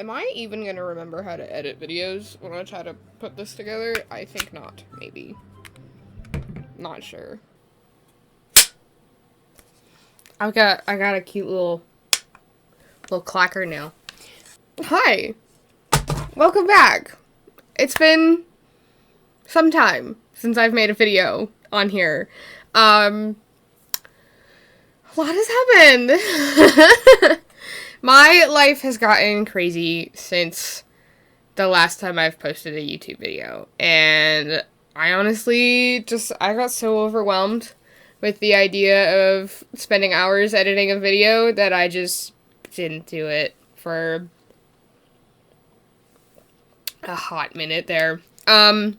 Am I even gonna remember how to edit videos when I try to put this together? I think not, maybe. Not sure. I got a cute little clacker now. Hi! Welcome back! It's been some time since I've made a video on here. A lot has happened! My life has gotten crazy since the last time I've posted a YouTube video, and I honestly I got so overwhelmed with the idea of spending hours editing a video that I just didn't do it for a hot minute there. But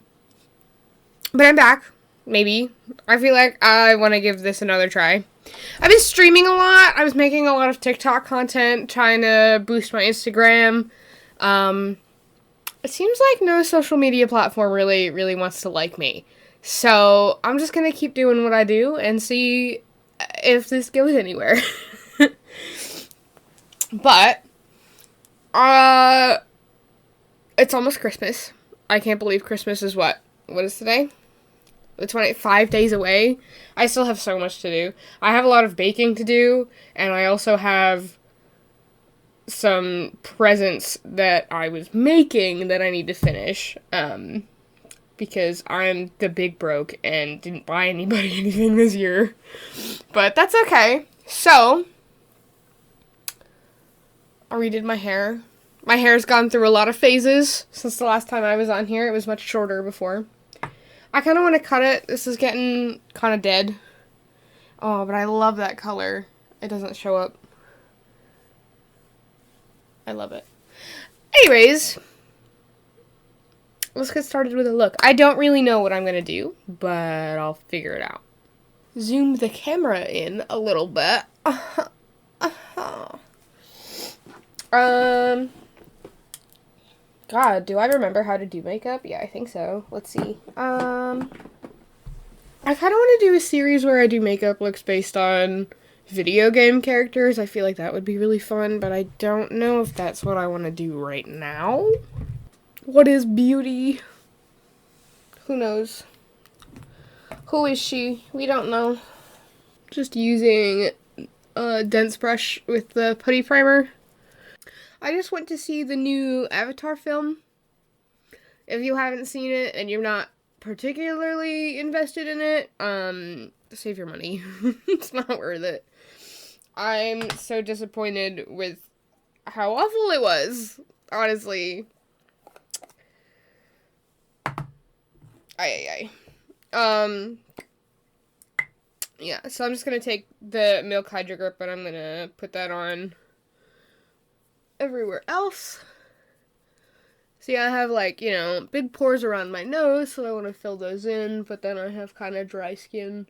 I'm back, maybe. I feel like I want to give this another try. I've been streaming a lot. I was making a lot of TikTok content, trying to boost my Instagram. It seems like no social media platform really wants to like me. So I'm just going to keep doing what I do and see if this goes anywhere. But, it's almost Christmas. I can't believe Christmas is what is today? The 25 days away. I still have so much to do. I have a lot of baking to do, and I also have some presents that I was making that I need to finish, because I'm the big broke and didn't buy anybody anything this year. But that's okay. So, I redid my hair. My hair's gone through a lot of phases since the last time I was on here. It was much shorter before. I kind of want to cut it. This is getting kind of dead. Oh, but I love that color. It doesn't show up. I love it. Anyways, let's get started with a look. I don't really know what I'm going to do, but I'll figure it out. Zoom the camera in a little bit. God, do I remember how to do makeup? Yeah, I think so. Let's see. I kind of want to do a series where I do makeup looks based on video game characters. I feel like that would be really fun, but I don't know if that's what I want to do right now. What is beauty? Who knows? Who is she? We don't know. Just using a dense brush with the putty primer. I just went to see the new Avatar film. If you haven't seen it and you're not particularly invested in it, save your money. It's not worth it. I'm so disappointed with how awful it was, honestly. Yeah, so I'm just gonna take the Milk Hydro Grip and I'm gonna put that on everywhere else. See, I have, like, you know, big pores around my nose, so I want to fill those in, but then I have kind of dry skin.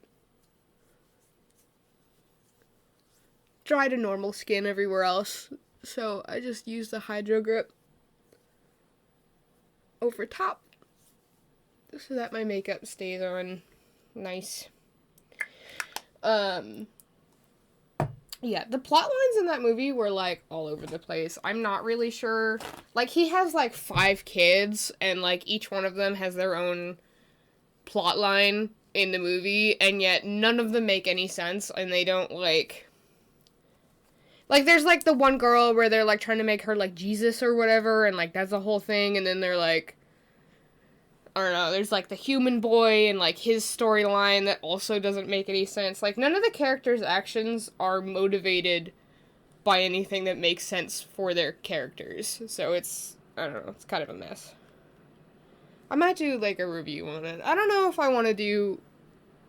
Dry to normal skin everywhere else, so I just use the Hydro Grip over top so that my makeup stays on nice. Yeah, the plot lines in that movie were, like, all over the place. I'm not really sure. Like, he has, like, 5 kids, and, like, each one of them has their own plot line in the movie, and yet none of them make any sense, and they don't, like, there's, like, the one girl where they're, like, trying to make her, like, Jesus or whatever, and, like, that's the whole thing, and then they're, like, I don't know, there's, like, the human boy and, like, his storyline that also doesn't make any sense. Like, none of the characters' actions are motivated by anything that makes sense for their characters. So it's, I don't know, it's kind of a mess. I might do, like, a review on it. I don't know if I want to do,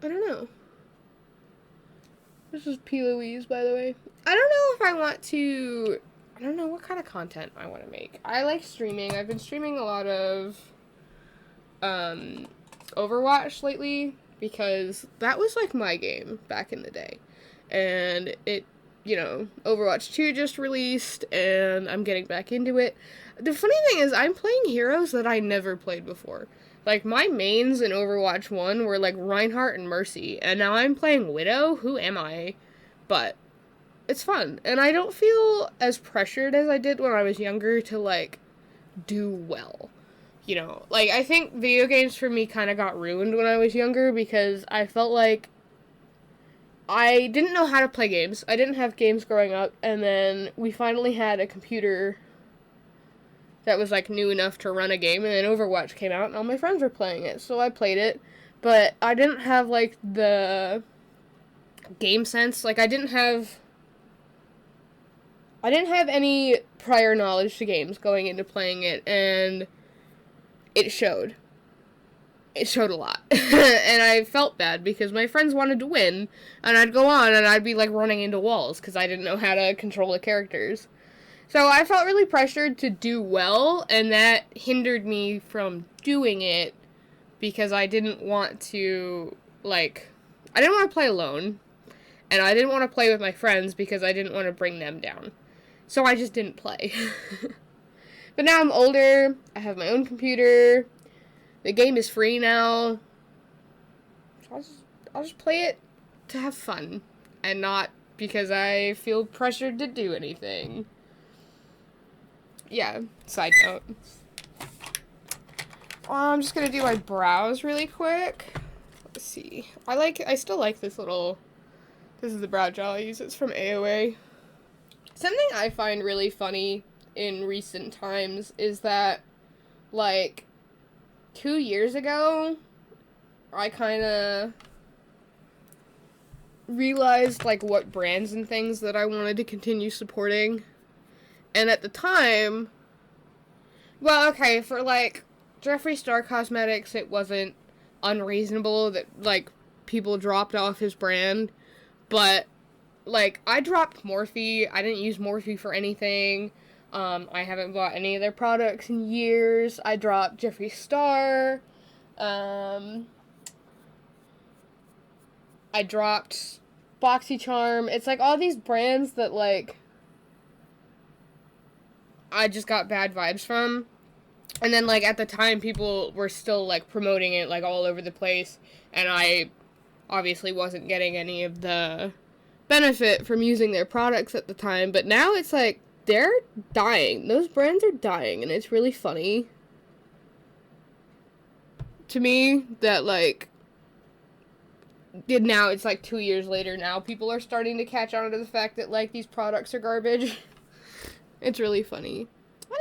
I don't know. This is P. Louise, by the way. I don't know if I want to, I don't know what kind of content I want to make. I like streaming. I've been streaming a lot of Overwatch lately, because that was, like, my game back in the day, and it, you know, Overwatch 2 just released, and I'm getting back into it. The funny thing is, I'm playing heroes that I never played before. Like, my mains in Overwatch 1 were, like, Reinhardt and Mercy, and now I'm playing Widow. Who am I? But it's fun. And I don't feel as pressured as I did when I was younger to, like, do well. You know, like, I think video games for me kind of got ruined when I was younger because I felt like I didn't know how to play games. I didn't have games growing up, and then we finally had a computer that was, like, new enough to run a game, and then Overwatch came out, and all my friends were playing it, so I played it, but I didn't have, like, the game sense. Like, I didn't have any prior knowledge to games going into playing it, and it showed. It showed a lot. And I felt bad because my friends wanted to win, and I'd go on and I'd be, like, running into walls because I didn't know how to control the characters. So I felt really pressured to do well, and that hindered me from doing it because I didn't want to, like, I didn't want to play alone, and I didn't want to play with my friends because I didn't want to bring them down. So I just didn't play. But now I'm older, I have my own computer, the game is free now, so I'll just play it to have fun, and not because I feel pressured to do anything. Yeah, side note. I'm just gonna do my brows really quick. Let's see. I still like this is the brow gel I use. It's from AOA. Something I find really funny in recent times is that, like, 2 years ago, I kind of realized, like, what brands and things that I wanted to continue supporting. And at the time, well, okay, for, like, Jeffree Star Cosmetics, it wasn't unreasonable that, like, people dropped off his brand. But, like, I dropped Morphe. I didn't use Morphe for anything. I haven't bought any of their products in years. I dropped Jeffree Star. I dropped BoxyCharm. It's, like, all these brands that, like, I just got bad vibes from. And then, like, at the time, people were still, like, promoting it, like, all over the place. And I obviously wasn't getting any of the benefit from using their products at the time. But now it's, like, they're dying. Those brands are dying. And it's really funny to me that, like, now it's, like, 2 years later. Now people are starting to catch on to the fact that, like, these products are garbage. It's really funny.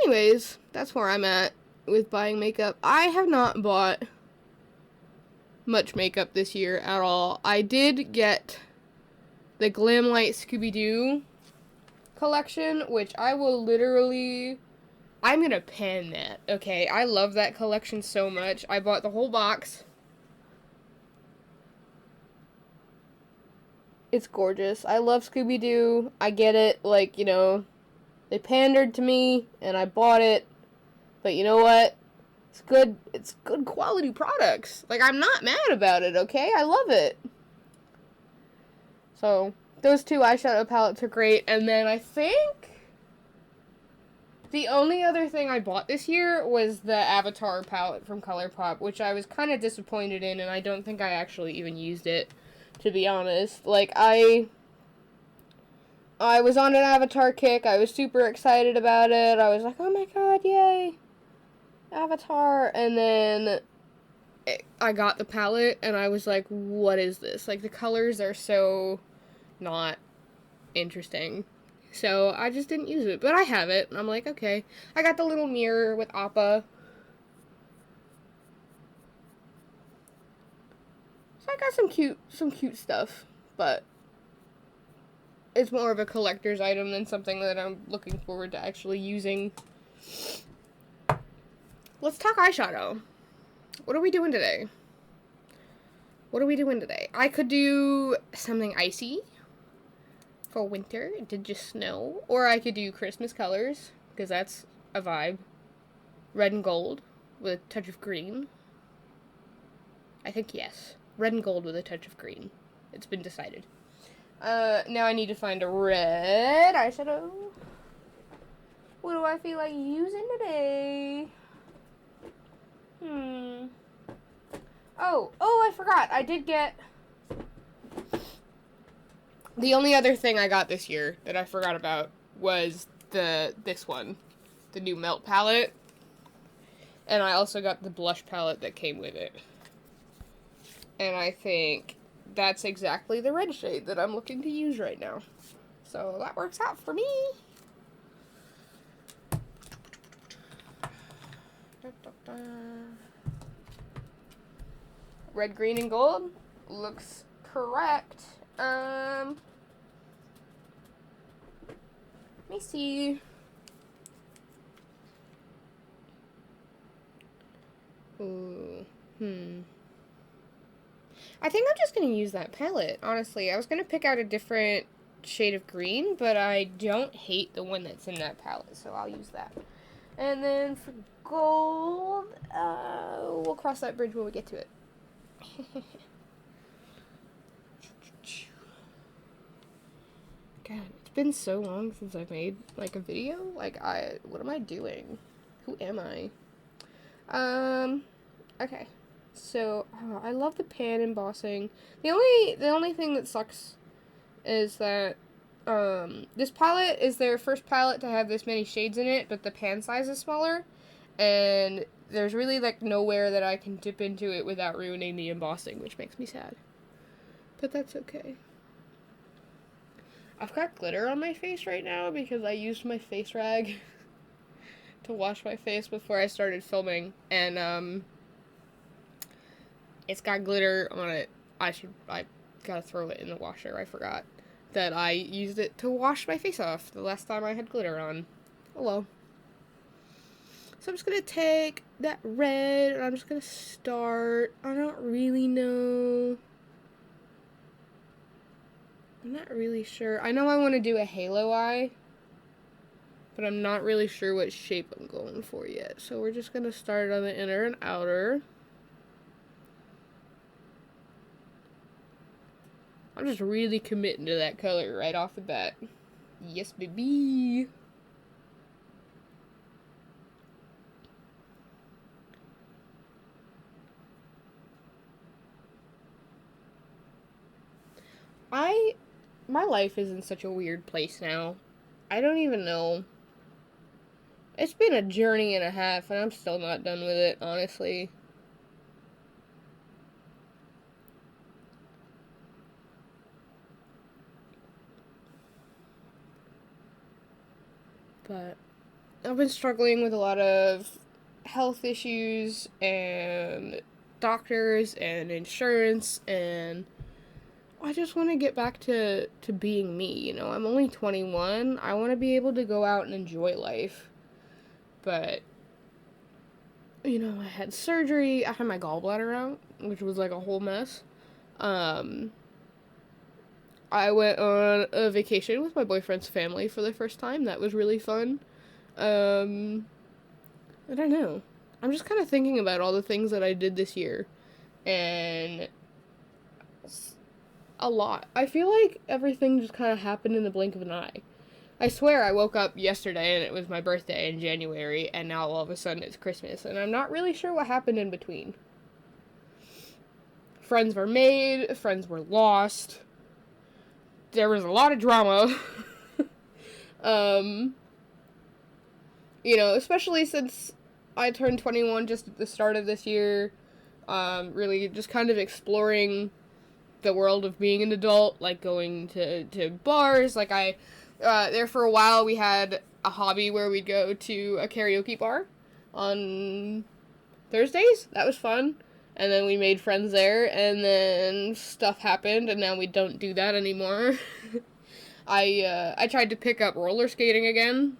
Anyways, that's where I'm at with buying makeup. I have not bought much makeup this year at all. I did get the Glamlight Scooby-Doo collection, which I will literally... I'm gonna pan that, okay? I love that collection so much. I bought the whole box. It's gorgeous. I love Scooby-Doo. I get it, like, you know... They pandered to me, and I bought it. But you know what? It's good quality products. Like, I'm not mad about it, okay? I love it. So, those two eyeshadow palettes are great. And then I think the only other thing I bought this year was the Avatar palette from ColourPop, which I was kind of disappointed in, and I don't think I actually even used it, to be honest. Like, I was on an Avatar kick. I was super excited about it. I was like, oh my god, yay! Avatar. And then I got the palette, and I was like, what is this? Like, the colors are so not interesting. So I just didn't use it. But I have it, and I'm like, okay. I got the little mirror with Appa. So I got some cute stuff. But it's more of a collector's item than something that I'm looking forward to actually using. Let's talk eyeshadow. What are we doing today? I could do something icy for winter. It did just snow. Or I could do Christmas colors, because that's a vibe. Red and gold with a touch of green. I think yes. Red and gold with a touch of green. It's been decided. Now I need to find a red eyeshadow. What do I feel like using today? Oh, I forgot. I The only other thing I got this year that I forgot about was this one, the new Melt palette. And I also got the blush palette that came with it. And I think that's exactly the red shade that I'm looking to use right now. So that works out for me. Red, green, and gold looks correct. Let me see. Ooh, I think I'm just going to use that palette, honestly. I was going to pick out a different shade of green, but I don't hate the one that's in that palette, so I'll use that. And then for gold, we'll cross that bridge when we get to it. God, it's been so long since I've made, like, a video. Like, what am I doing? Who am I? Okay. So, I love the pan embossing. The only thing that sucks is that, this palette is their first palette to have this many shades in it, but the pan size is smaller, and there's really, like, nowhere that I can dip into it without ruining the embossing, which makes me sad. But that's okay. I've got glitter on my face right now because I used my face rag to wash my face before I started filming, and, it's got glitter on it. I gotta throw it in the washer. I forgot that I used it to wash my face off the last time I had glitter on. Oh well. So I'm just gonna take that red and I'm just gonna start. I don't really know. I'm not really sure. I know I want to do a halo eye, but I'm not really sure what shape I'm going for yet. So we're just gonna start on the inner and outer. I'm just really committing to that color right off the bat. Yes, baby. My life is in such a weird place now. I don't even know. It's been a journey and a half, and I'm still not done with it, honestly. But I've been struggling with a lot of health issues and doctors and insurance, and I just want to get back to being me, you know. I'm only 21. I want to be able to go out and enjoy life. But, you know, I had surgery. I had my gallbladder out, which was like a whole mess. I went on a vacation with my boyfriend's family for the first time. That was really fun. I don't know. I'm just kind of thinking about all the things that I did this year. And a lot. I feel like everything just kind of happened in the blink of an eye. I swear I woke up yesterday and it was my birthday in January, and now all of a sudden it's Christmas, and I'm not really sure what happened in between. Friends were made, friends were lost. There was a lot of drama. You know, especially since I turned 21 just at the start of this year. Really just kind of exploring the world of being an adult, like going to bars. Like there for a while we had a hobby where we'd go to a karaoke bar on Thursdays. That was fun. And then we made friends there, and then stuff happened, and now we don't do that anymore. I tried to pick up roller skating again,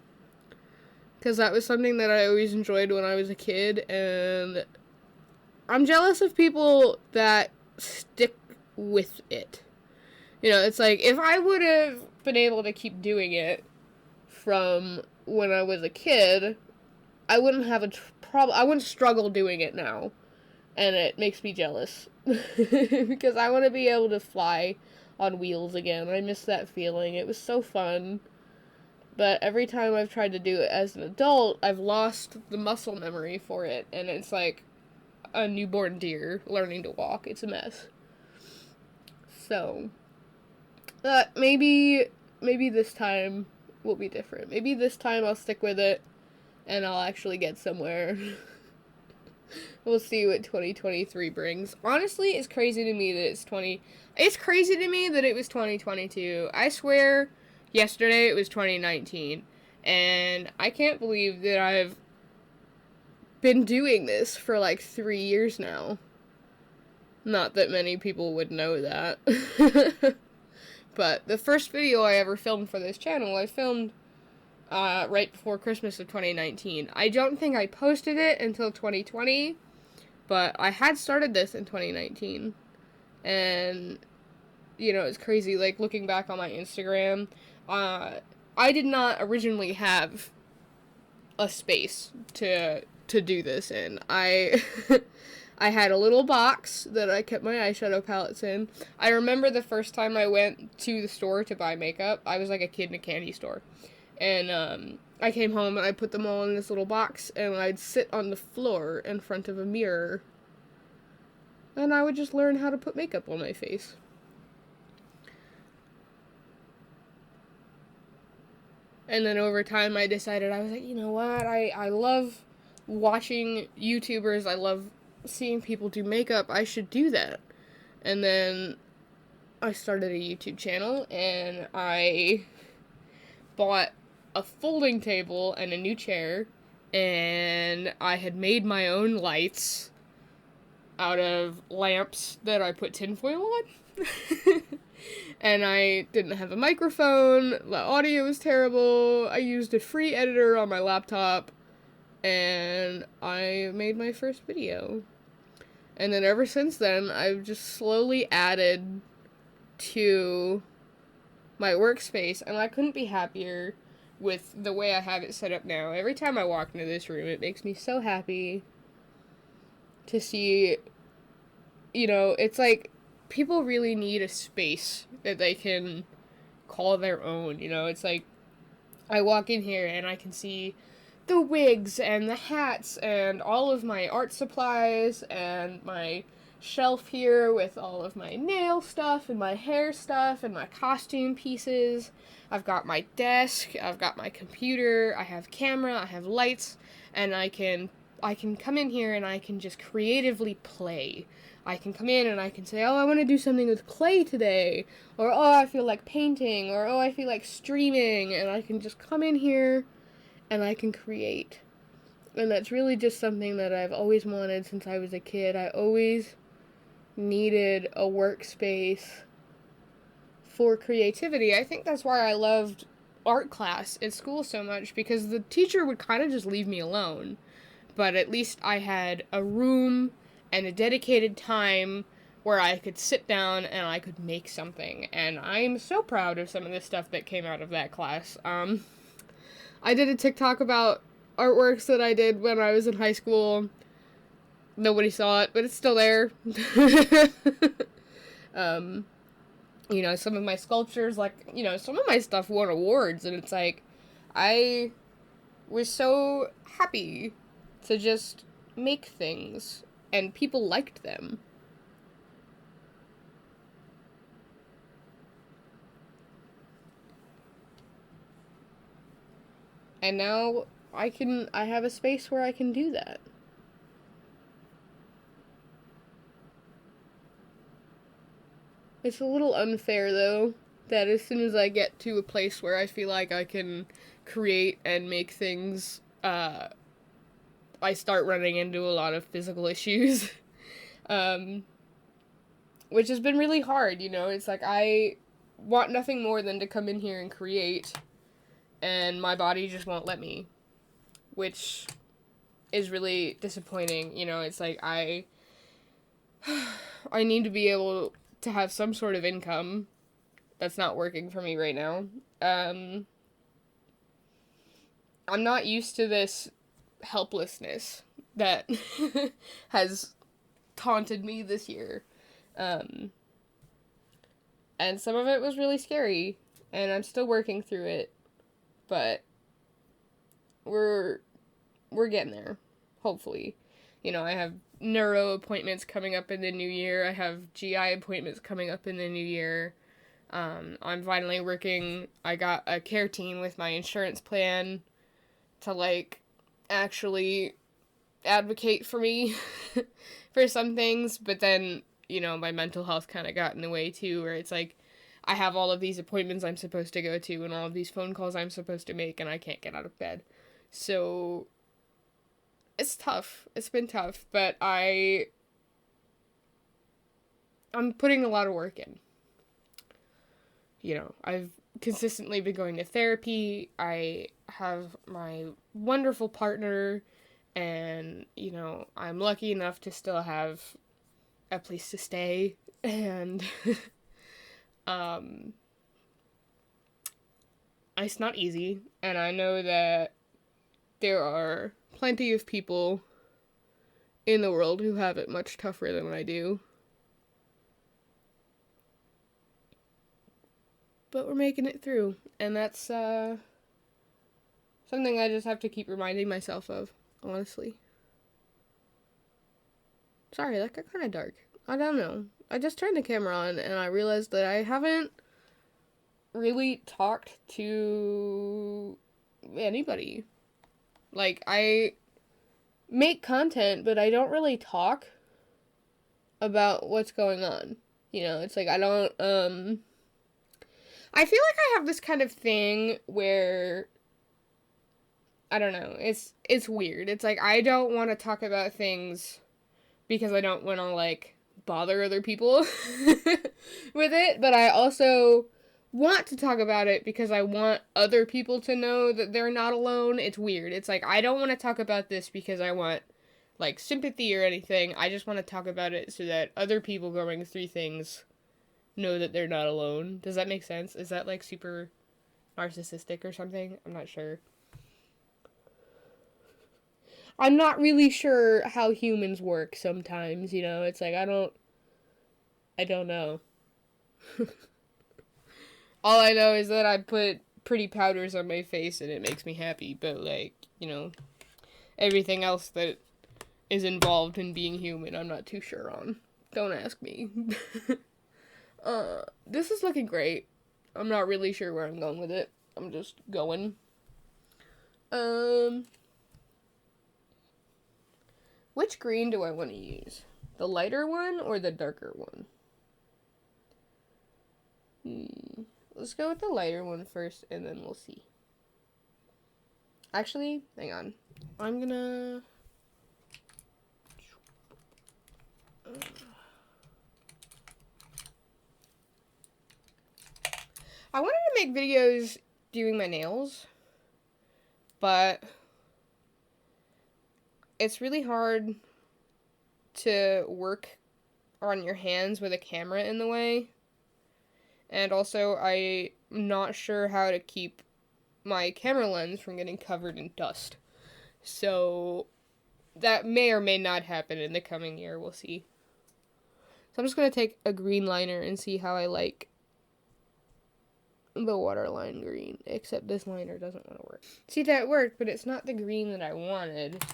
because that was something that I always enjoyed when I was a kid, and I'm jealous of people that stick with it. You know, it's like, if I would have been able to keep doing it from when I was a kid, I wouldn't have I wouldn't struggle doing it now. And it makes me jealous. Because I want to be able to fly on wheels again. I miss that feeling. It was so fun. But every time I've tried to do it as an adult, I've lost the muscle memory for it. And it's like a newborn deer learning to walk. It's a mess. So, Maybe this time will be different. Maybe this time I'll stick with it and I'll actually get somewhere. We'll see what 2023 brings. Honestly, it's crazy to me that it's crazy to me that it was 2022. I swear yesterday it was 2019. And I can't believe that I've been doing this for like 3 years now. Not that many people would know that. But the first video I ever filmed for this channel, I filmed right before Christmas of 2019. I don't think I posted it until 2020, but I had started this in 2019. And, you know, it's crazy, like, looking back on my Instagram, I did not originally have a space to do this in. I had a little box that I kept my eyeshadow palettes in. I remember the first time I went to the store to buy makeup. I was like a kid in a candy store. And I came home and I put them all in this little box, and I'd sit on the floor in front of a mirror. And I would just learn how to put makeup on my face. And then over time I decided, I was like, you know what? I love watching YouTubers. I love seeing people do makeup. I should do that. And then I started a YouTube channel, and I bought a folding table and a new chair, and I had made my own lights out of lamps that I put tinfoil on. And I didn't have a microphone, the audio was terrible, I used a free editor on my laptop, and I made my first video. And then ever since then, I've just slowly added to my workspace, and I couldn't be happier with the way I have it set up now. Every time I walk into this room, it makes me so happy to see, you know, it's like people really need a space that they can call their own, you know. It's like I walk in here and I can see the wigs and the hats and all of my art supplies and my shelf here with all of my nail stuff and my hair stuff and my costume pieces. I've got my desk, I've got my computer, I have camera, I have lights, and I can come in here and I can just creatively play. I can come in and I can say, oh, I want to do something with clay today, or oh, I feel like painting, or oh, I feel like streaming, and I can just come in here and I can create. And that's really just something that I've always wanted since I was a kid. I always needed a workspace for creativity. I think that's why I loved art class at school so much, because the teacher would kind of just leave me alone. But at least I had a room and a dedicated time where I could sit down and I could make something. And I'm so proud of some of the stuff that came out of that class. I did a TikTok about artworks that I did when I was in high school. Nobody saw it, but it's still there. You know, some of my sculptures, like, you know, some of my stuff won awards, and it's like, I was so happy to just make things, and people liked them. And now I have a space where I can do that. It's a little unfair, though, that as soon as I get to a place where I feel like I can create and make things, I start running into a lot of physical issues. Which has been really hard, you know? It's like I want nothing more than to come in here and create, and my body just won't let me, which is really disappointing. You know, it's like I need to be able to have some sort of income that's not working for me right now. I'm not used to this helplessness that has taunted me this year. And some of it was really scary, and I'm still working through it, but we're getting there, hopefully. You know, I have neuro appointments coming up in the new year. I have GI appointments coming up in the new year. I'm finally working. I got a care team with my insurance plan to, like, actually advocate for me for some things, but then, you know, my mental health kind of got in the way too, where it's like, I have all of these appointments I'm supposed to go to and all of these phone calls I'm supposed to make, and I can't get out of bed. So, it's tough. It's been tough, but I'm putting a lot of work in. You know, I've consistently been going to therapy. I have my wonderful partner, and, you know, I'm lucky enough to still have a place to stay, and it's not easy, and I know that there are plenty of people in the world who have it much tougher than I do. But we're making it through, and that's something I just have to keep reminding myself of, honestly. Sorry, that got kind of dark. I don't know. I just turned the camera on, and I realized that I haven't really talked to anybody. Like, I make content, but I don't really talk about what's going on. You know, it's like I don't, I feel like I have this kind of thing where, I don't know, it's weird. It's like I don't want to talk about things because I don't want to, like, bother other people with it, but I also want to talk about it because I want other people to know that they're not alone. It's weird. It's like I don't want to talk about this because I want, like, sympathy or anything. I just want to talk about it so that other people going through things know that they're not alone. Does that make sense? Is that, like, super narcissistic or something? I'm not sure. I'm not really sure how humans work sometimes, you know? It's like, I don't know. All I know is that I put pretty powders on my face and it makes me happy, but, like, you know, everything else that is involved in being human, I'm not too sure on. Don't ask me. This is looking great. I'm not really sure where I'm going with it. I'm just going. Which green do I want to use? The lighter one or the darker one? Let's go with the lighter one first, and then we'll see. Actually, hang on. I'm gonna... I wanted to make videos doing my nails, but it's really hard to work on your hands with a camera in the way. And also, I'm not sure how to keep my camera lens from getting covered in dust. So, that may or may not happen in the coming year. We'll see. So I'm just going to take a green liner and see how I like the waterline green. Except this liner doesn't want to work. See, that worked, but it's not the green that I wanted.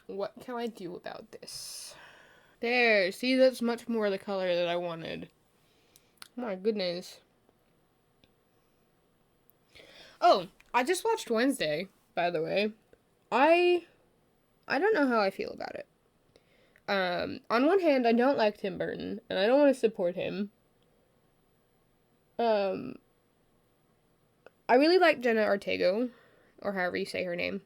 What can I do about this? There, see, that's much more the color that I wanted. Oh my goodness. Oh, I just watched Wednesday, by the way. I don't know how I feel about it. On one hand, I don't like Tim Burton, and I don't want to support him. I really like Jenna Ortega, or however you say her name.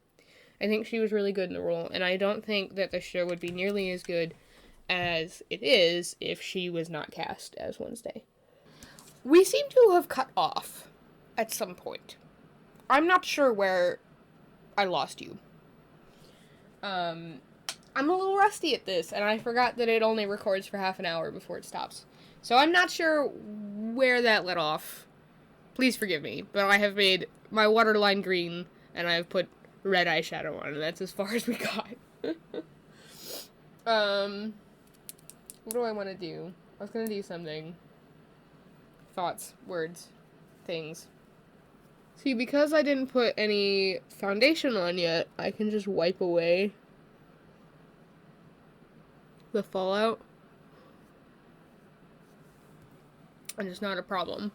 I think she was really good in the role, and I don't think that the show would be nearly as good as it is if she was not cast as Wednesday. We seem to have cut off at some point. I'm not sure where I lost you. I'm a little rusty at this, and I forgot that it only records for half an hour before it stops. So I'm not sure where that let off. Please forgive me, but I have made my waterline green, and I have put red eyeshadow on, and that's as far as we got. What do I want to do? I was going to do something. Thoughts, words, things. See, because I didn't put any foundation on yet, I can just wipe away the fallout. And it's not a problem.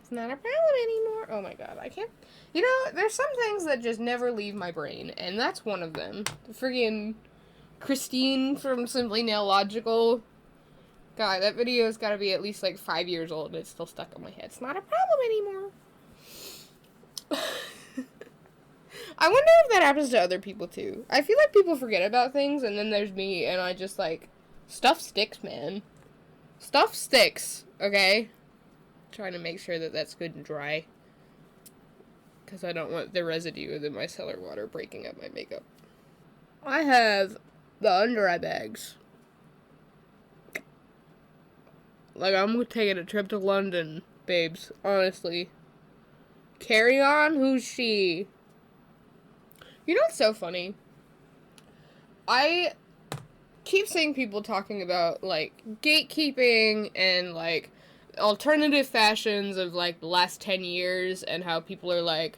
It's not a problem anymore. Oh my god, I can't. You know, there's some things that just never leave my brain, and that's one of them. The friggin' Christine from Simply Nailogical. God, that video's gotta be at least like 5 years old and it's still stuck in my head. It's not a problem anymore. I wonder if that happens to other people too. I feel like people forget about things, and then there's me, and I just like, stuff sticks, man. Stuff sticks, okay? Trying to make sure that that's good and dry, because I don't want the residue of the micellar water breaking up my makeup. I have the under eye bags. Like, I'm taking a trip to London, babes, honestly. Carry on, who's she? You know what's so funny? I keep seeing people talking about, like, gatekeeping and, like, alternative fashions of, like, the last 10 years, and how people are like,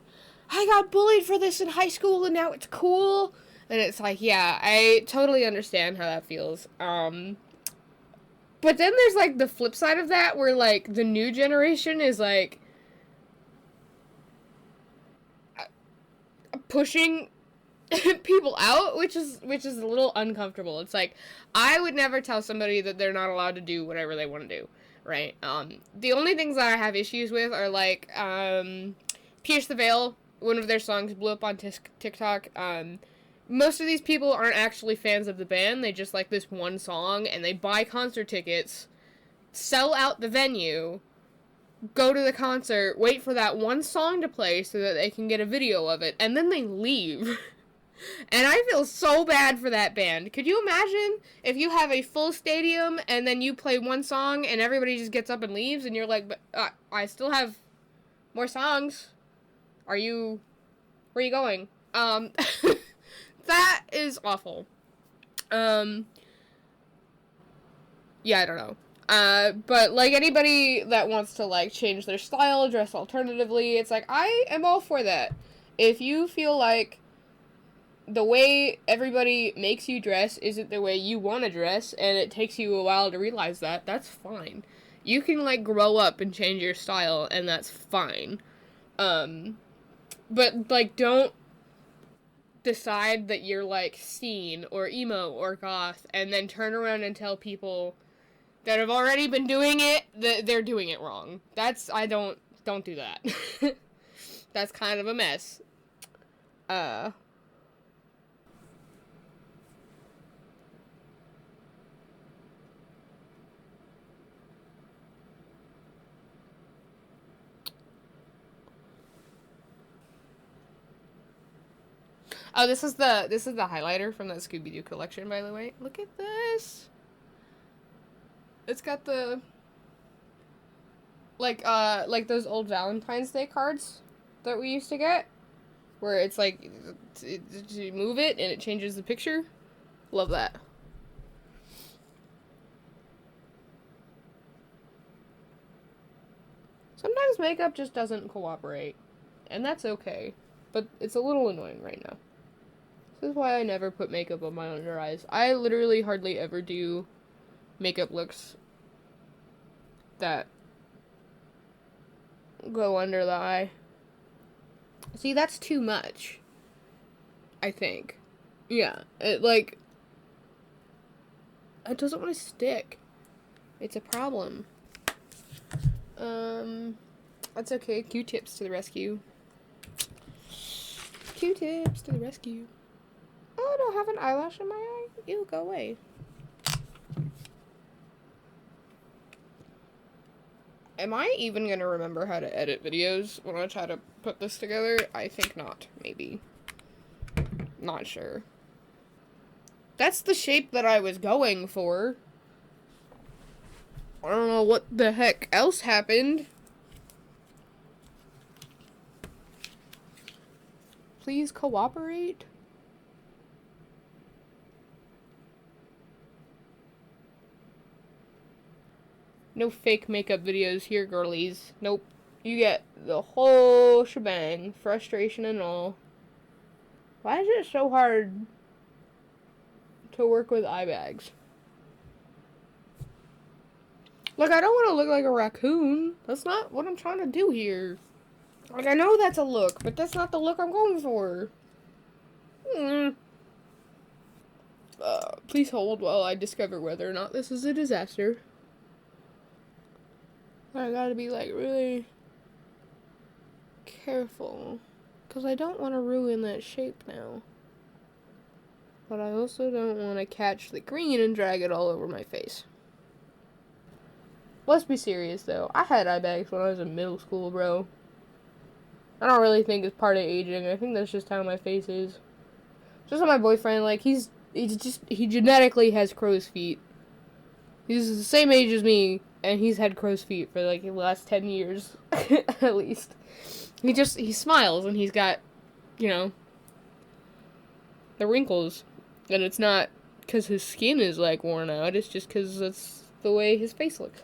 I got bullied for this in high school and now it's cool. And it's like, yeah, I totally understand how that feels. But then there's, like, the flip side of that, where, like, the new generation is, like, pushing people out, which is a little uncomfortable. It's like, I would never tell somebody that they're not allowed to do whatever they want to do, right? The only things that I have issues with are, like, Pierce the Veil. One of their songs blew up on TikTok. Most of these people aren't actually fans of the band. They just like this one song, and they buy concert tickets, sell out the venue, go to the concert, wait for that one song to play so that they can get a video of it, and then they leave. And I feel so bad for that band. Could you imagine if you have a full stadium and then you play one song and everybody just gets up and leaves, and you're like, but I still have more songs. Where are you going? That is awful. Yeah, I don't know. But, like, anybody that wants to, like, change their style, dress alternatively, it's like, I am all for that. If you feel like the way everybody makes you dress isn't the way you want to dress, and it takes you a while to realize that, that's fine. You can, like, grow up and change your style, and that's fine. But, like, don't decide that you're, like, scene or emo or goth, and then turn around and tell people that have already been doing it that they're doing it wrong. Don't do that. That's kind of a mess. Oh, this is the highlighter from that Scooby-Doo collection, by the way. Look at this. It's got the like those old Valentine's Day cards that we used to get, where it's like you move it and it changes the picture. Love that. Sometimes makeup just doesn't cooperate, and that's okay. But it's a little annoying right now. This is why I never put makeup on my under eyes. I literally hardly ever do makeup looks that go under the eye. See, that's too much, I think. Yeah, it doesn't want to stick. It's a problem. That's okay. Q-tips to the rescue. Q-tips to the rescue. Oh, I don't have an eyelash in my eye. Ew, go away. Am I even gonna remember how to edit videos when I try to put this together? I think not. Maybe. Not sure. That's the shape that I was going for. I don't know what the heck else happened. Please cooperate. No fake makeup videos here, girlies. Nope. You get the whole shebang. Frustration and all. Why is it so hard to work with eye bags? Look, I don't want to look like a raccoon. That's not what I'm trying to do here. Like, I know that's a look, but that's not the look I'm going for. Please hold while I discover whether or not this is a disaster. I gotta be, like, really careful. Because I don't want to ruin that shape now. But I also don't want to catch the green and drag it all over my face. Let's be serious, though. I had eye bags when I was in middle school, bro. I don't really think it's part of aging. I think that's just how my face is. Just like my boyfriend, like, he genetically has crow's feet. He's the same age as me, and he's had crow's feet for, like, the last 10 years, at least. He smiles, and he's got, you know, the wrinkles. And it's not because his skin is, like, worn out. It's just because that's the way his face looks.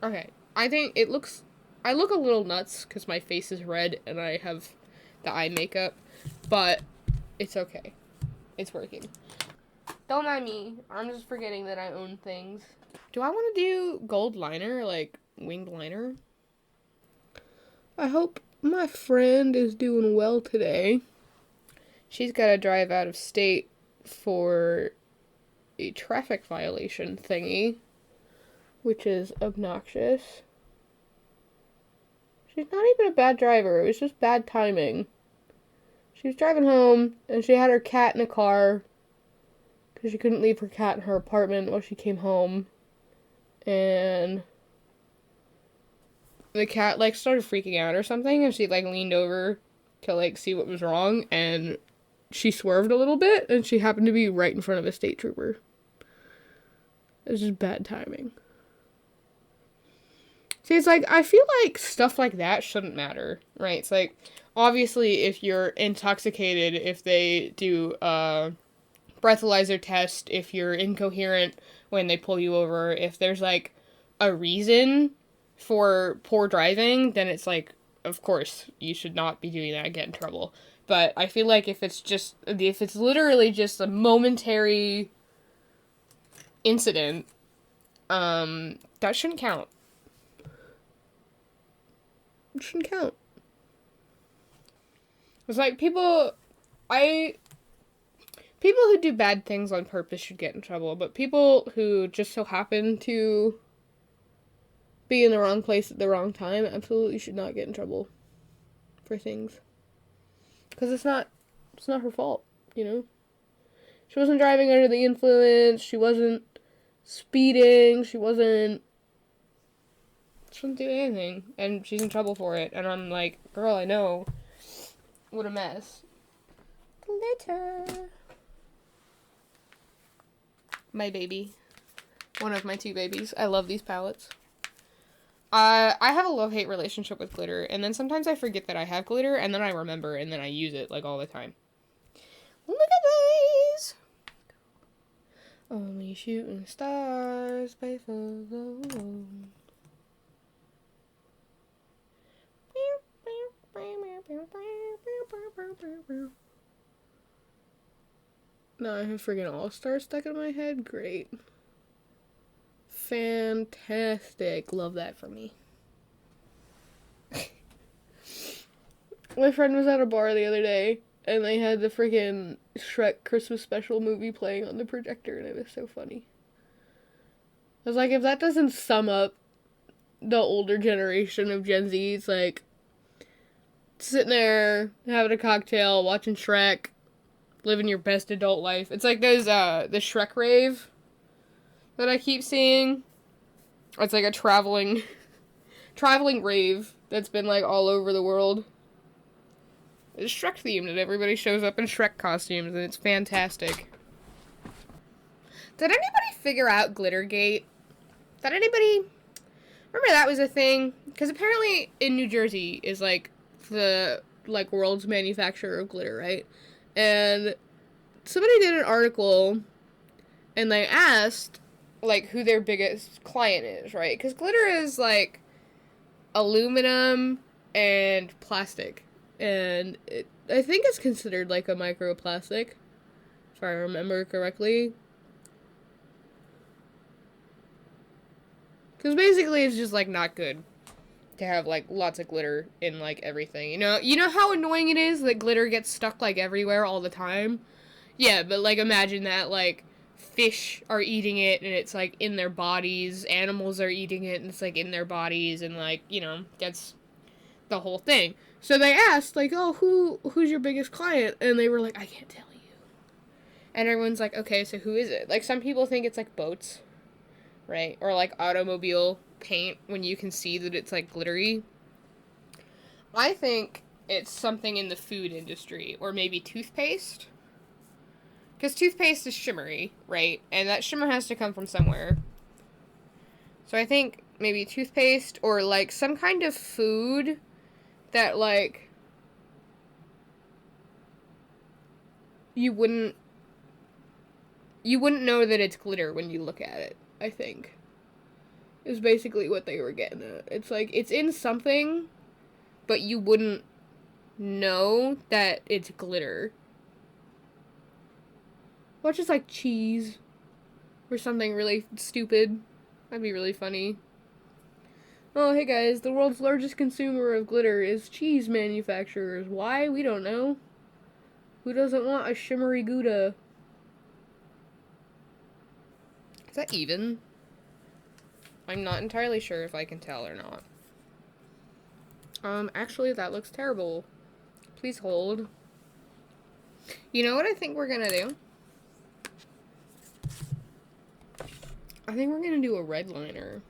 Okay. I think it looks... I look a little nuts because my face is red and I have the eye makeup. But it's okay. It's working. Don't mind me. I'm just forgetting that I own things. Do I want to do gold liner, like winged liner? I hope my friend is doing well today. She's got to drive out of state for a traffic violation thingy, which is obnoxious. She's not even a bad driver. It was just bad timing. She was driving home, and she had her cat in a car, because she couldn't leave her cat in her apartment while she came home. And the cat, like, started freaking out or something, and she, like, leaned over to, like, see what was wrong, and she swerved a little bit, and she happened to be right in front of a state trooper. It was just bad timing. See, it's like, I feel like stuff like that shouldn't matter, right? It's like, obviously, if you're intoxicated, if they do a breathalyzer test, if you're incoherent when they pull you over, if there's, like, a reason for poor driving, then it's like, of course, you should not be doing that and get in trouble. But I feel like if it's literally just a momentary incident, that shouldn't count. It shouldn't count. It's like people who do bad things on purpose should get in trouble, but people who just so happen to be in the wrong place at the wrong time absolutely should not get in trouble for things. Because it's not her fault, you know? She wasn't driving under the influence, she wasn't speeding, she shouldn't do anything, and she's in trouble for it, and I'm like, girl, I know. What a mess. Glitter. My baby. One of my two babies. I love these palettes. I have a love-hate relationship with glitter, and then sometimes I forget that I have glitter, and then I remember, and then I use it, like, all the time. Look at these! Only shooting stars by alone. Now I have friggin' All-Star stuck in my head. Great. Fantastic. Love that for me. My friend was at a bar the other day, and they had the friggin' Shrek Christmas special movie playing on the projector, and it was so funny. I was like, if that doesn't sum up the older generation of Gen Z, it's like, sitting there, having a cocktail, watching Shrek, living your best adult life. It's like those, the Shrek rave that I keep seeing. It's like a traveling rave that's been, like, all over the world. It's Shrek themed, and everybody shows up in Shrek costumes, and it's fantastic. Did anybody figure out Glittergate? Did anybody... Remember that was a thing? Because apparently in New Jersey is, like, the, like, world's manufacturer of glitter, right? And somebody did an article, and they asked, like, who their biggest client is, right? Because glitter is, like, aluminum and plastic. And I think it's considered, like, a microplastic, if I remember correctly. Because basically it's just, like, not good to have, like, lots of glitter in, like, everything. You know how annoying it is that glitter gets stuck, like, everywhere all the time? Yeah, but, like, imagine that, like, fish are eating it and it's, like, in their bodies. Animals are eating it and it's, like, in their bodies and, like, you know, that's the whole thing. So they asked, like, oh, who's your biggest client? And they were like, I can't tell you. And everyone's like, okay, so who is it? Like, some people think it's, like, boats, right? Or, like, automobile paint when you can see that it's, like, glittery. I think it's something in the food industry. Or maybe toothpaste. Because toothpaste is shimmery, right? And that shimmer has to come from somewhere. So I think maybe toothpaste or, like, some kind of food that, like, you wouldn't know that it's glitter when you look at it, I think. Is basically what they were getting at. It's like, it's in something, but you wouldn't know that it's glitter. Or just like cheese. Or something really stupid. That'd be really funny. Oh, hey guys, the world's largest consumer of glitter is cheese manufacturers. Why? We don't know. Who doesn't want a shimmery Gouda? Is that even? I'm not entirely sure if I can tell or not. Actually, that looks terrible. Please hold. You know what I think we're gonna do? I think we're gonna do a red liner.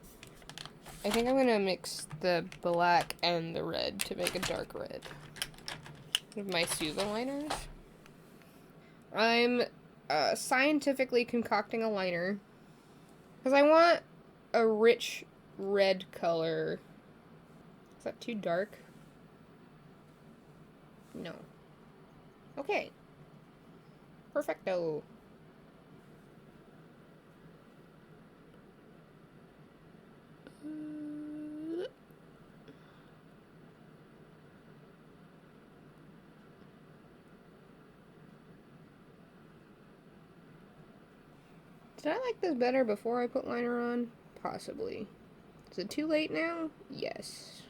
I think I'm gonna mix the black and the red to make a dark red. With my Suva liners. I'm scientifically concocting a liner. Because I want a rich red color. Is that too dark? No. Okay. Perfecto. Did I like this better before I put liner on? Possibly. Is it too late now? Yes.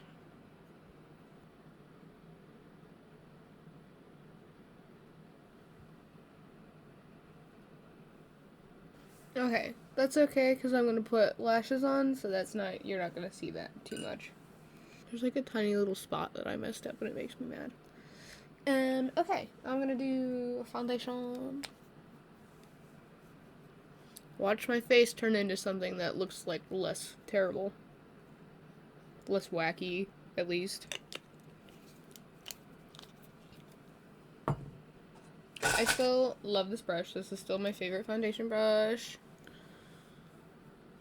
Okay, that's okay because I'm gonna put lashes on, so you're not gonna see that too much. There's like a tiny little spot that I messed up and it makes me mad. Okay, I'm gonna do foundation. Watch my face turn into something that looks like less terrible. Less wacky, at least. I still love this brush. This is still my favorite foundation brush.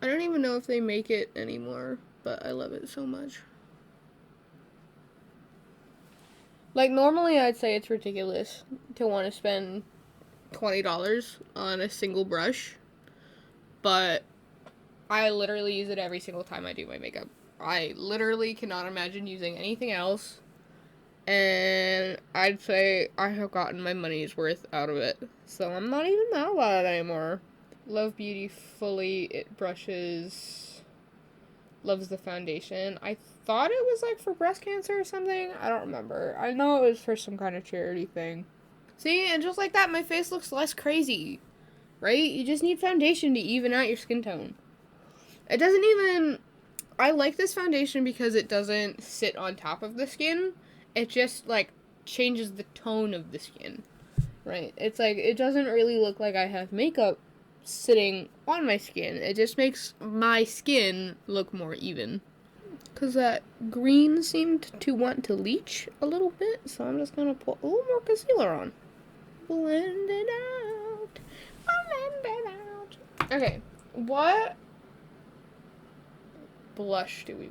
I don't even know if they make it anymore, but I love it so much. Like, normally I'd say it's ridiculous to want to spend $20 on a single brush, but I literally use it every single time I do my makeup. I literally cannot imagine using anything else, and I'd say I have gotten my money's worth out of it, so I'm not even mad about it anymore. Love Beauty Fully It brushes. Loves the foundation. I thought it was like for breast cancer or something. I don't remember. I know it was for some kind of charity thing. See, and just like that, my face looks less crazy. Right? You just need foundation to even out your skin tone. It doesn't even... I like this foundation because it doesn't sit on top of the skin. It just, like, changes the tone of the skin. Right? It's like, it doesn't really look like I have makeup sitting on my skin. It just makes my skin look more even. Because that green seemed to want to leach a little bit, so I'm just going to put a little more concealer on. Blend it out. Blend it out. Okay, what blush do we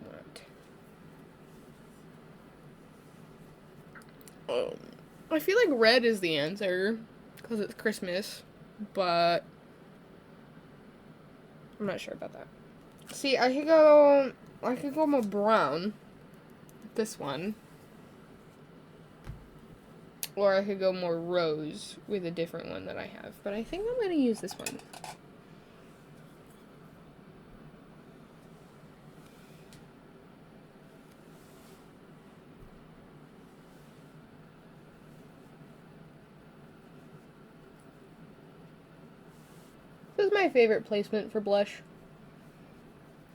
want? I feel like red is the answer, because it's Christmas, but I'm not sure about that. See, I could go more brown. This one. Or I could go more rose with a different one that I have. But I think I'm going to use this one. my favorite placement for blush.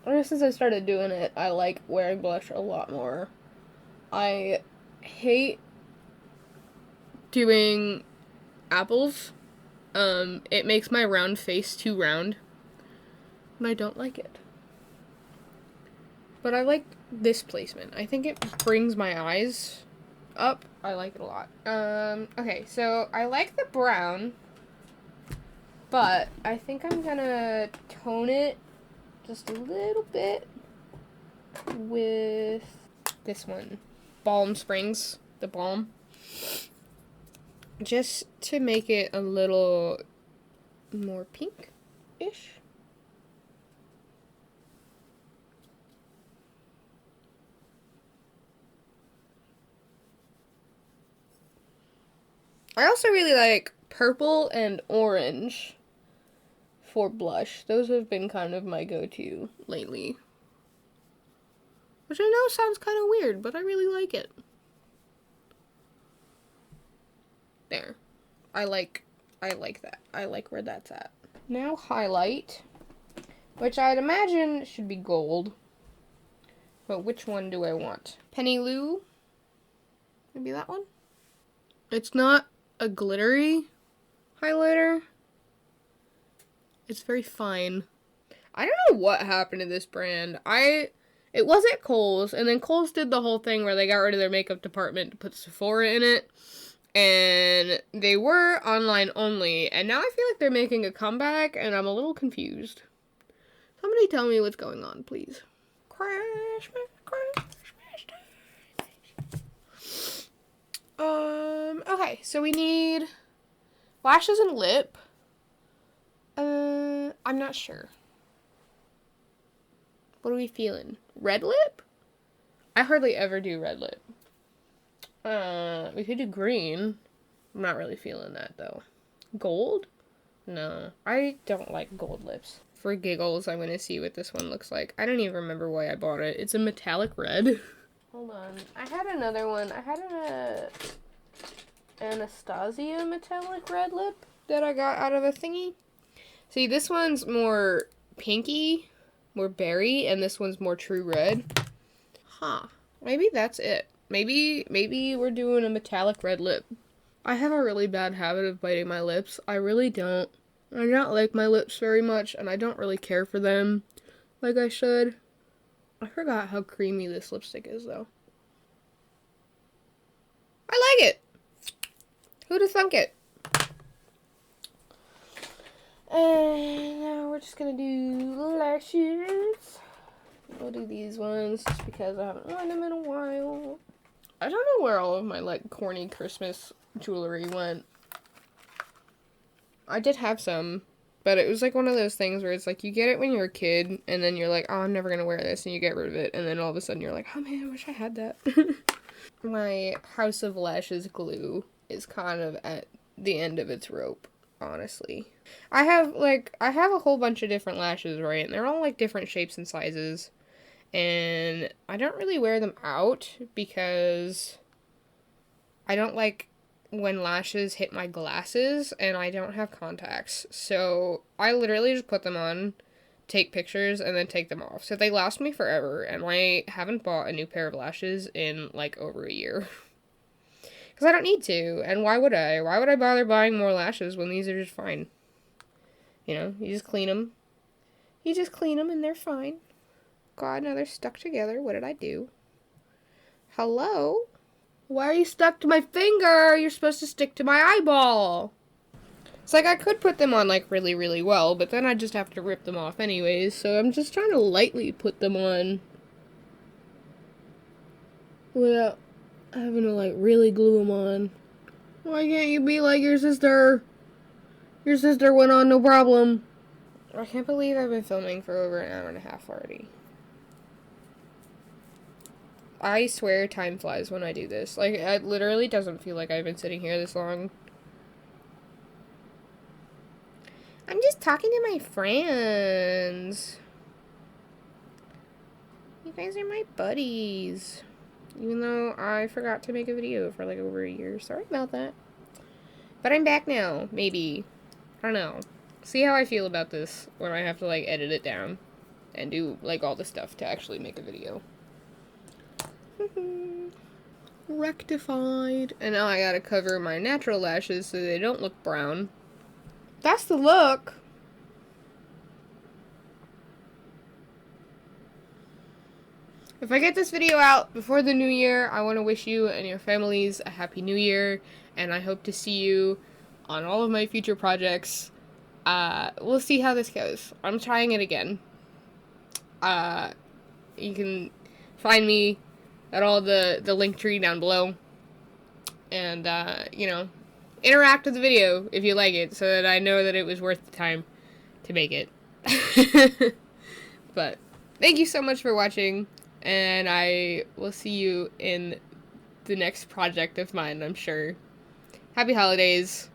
Ever since I started doing it, I like wearing blush a lot more. I hate doing apples. It makes my round face too round, and I don't like it. But I like this placement. I think it brings my eyes up. I like it a lot. Okay, so I like the brown, but I think I'm gonna tone it just a little bit with this one, Balm Springs, the balm, just to make it a little more pink-ish. I also really like purple and orange for blush. Those have been kind of my go-to lately. Which I know sounds kind of weird, but I really like it. There. I like that. I like where that's at. Now highlight, which I'd imagine should be gold. But which one do I want? Penny Lou? Maybe that one? It's not a glittery highlighter. It's very fine. I don't know what happened to this brand. It was at Kohl's, and then Kohl's did the whole thing where they got rid of their makeup department to put Sephora in it. And they were online only, and now I feel like they're making a comeback, and I'm a little confused. Somebody tell me what's going on, please. Christmas time. Okay, so we need lashes and lip. I'm not sure. What are we feeling? Red lip? I hardly ever do red lip. We could do green. I'm not really feeling that, though. Gold? No. I don't like gold lips. For giggles, I'm gonna see what this one looks like. I don't even remember why I bought it. It's a metallic red. Hold on. I had another one. I had an Anastasia metallic red lip that I got out of a thingy. See, this one's more pinky, more berry, and this one's more true red. Huh. Maybe that's it. Maybe we're doing a metallic red lip. I have a really bad habit of biting my lips. I really don't. I don't like my lips very much, and I don't really care for them like I should. I forgot how creamy this lipstick is, though. I like it! Who'd have thunk it? And now we're just gonna do lashes. We'll do these ones just because I haven't worn them in a while. I don't know where all of my, like, corny Christmas jewelry went. I did have some, but it was, like, one of those things where it's, like, you get it when you're a kid, and then you're like, oh, I'm never gonna wear this, and you get rid of it, and then all of a sudden you're like, oh, man, I wish I had that. My House of Lashes glue is kind of at the end of its rope, honestly. I have a whole bunch of different lashes, right, and they're all, like, different shapes and sizes. And I don't really wear them out because I don't like when lashes hit my glasses, and I don't have contacts. So I literally just put them on, take pictures, and then take them off. So they last me forever, and I haven't bought a new pair of lashes in, like, over a year. Because I don't need to, and why would I? Why would I bother buying more lashes when these are just fine? You know, you just clean them. You just clean them, and they're fine. God, now they're stuck together. What did I do? Hello? Why are you stuck to my finger? You're supposed to stick to my eyeball. It's like I could put them on, like, really, really well, but then I'd just have to rip them off anyways, so I'm just trying to lightly put them on without having to, like, really glue them on. Why can't you be like your sister? Your sister went on no problem. I can't believe I've been filming for over an hour and a half already. I swear time flies when I do this. Like, it literally doesn't feel like I've been sitting here this long. I'm just talking to my friends. You guys are my buddies. Even though I forgot to make a video for, like, over a year. Sorry about that. But I'm back now. Maybe. I don't know. See how I feel about this when I have to, like, edit it down and do, like, all the stuff to actually make a video. Rectified. And now I gotta cover my natural lashes so they don't look brown. That's the look! If I get this video out before the new year, I want to wish you and your families a happy new year, and I hope to see you on all of my future projects. We'll see how this goes. I'm trying it again. You can find me at all the linktree down below, and, you know, interact with the video if you like it, so that I know that it was worth the time to make it. But, thank you so much for watching. And I will see you in the next project of mine, I'm sure. Happy holidays.